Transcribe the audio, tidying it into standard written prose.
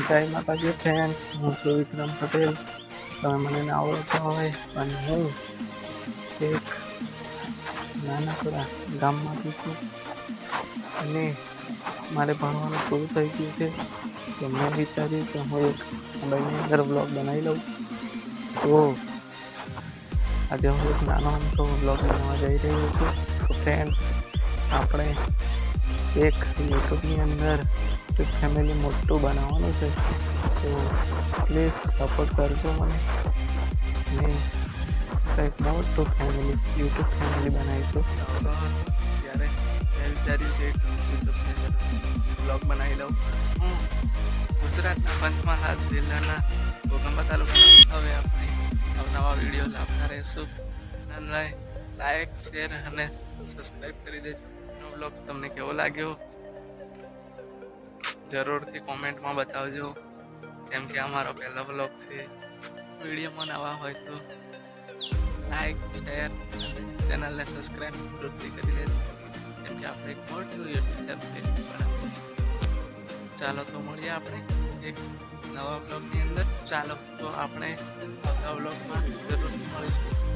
જય માતાજી ફ્રેન્ડ, હું છું વિક્રમ પટેલ. તમે મને ના ઓળખતા હોય પણ હું એક નાનકડા ગામમાંથી છું અને મારે ભણવાનું પૂરું થઈ ગયું છે. તો મેં વિચાર્યું કે હું એક મોબાઈલની અંદર બ્લોગ બનાવી લઉં. તો આજે હું એક નાનો અમથો બ્લોગ બનાવવા જઈ રહ્યો છું. તો ફ્રેન્ડ, આપણે એક યુટ્યુબની અંદર એક ફેમિલી મોટું બનાવવાનું છે. તો પ્લીઝ સપોર્ટ કરજો મને ને કંઈક મોટું યુટ્યુબ ફેમિલી બનાવીશું. ત્યારે મેં વિચાર્યું કે યુટ્યુબ બ્લોગ બનાવી લઉં. હું ગુજરાતના પંચમહાલ જિલ્લાના ઘોઘંબા તાલુકાના હવે આપણે નવા વિડીયો લાવતા રહીશું. અને લાઈક, શેર અને સબસ્ક્રાઈબ કરી દેજો. બ્લોગ તમને કેવો લાગ્યો જરૂરથી કોમેન્ટમાં બતાવજો, કેમ કે અમારો પહેલો બ્લોગ છે. વિડીયોમાં નવા હોય તો લાઈક, શેર અને ચેનલને સબસ્ક્રાઈબ જરૂરથી કરી લેજો, કેમ કે આપણે એક મોટું યુટ્યુબ ચેનલ બનાવવું છે. ચાલો તો મળીએ આપણે એક નવા બ્લોગની અંદર. ચાલો તો આપણે આવતા બ્લોગમાં જરૂરથી મળીશું.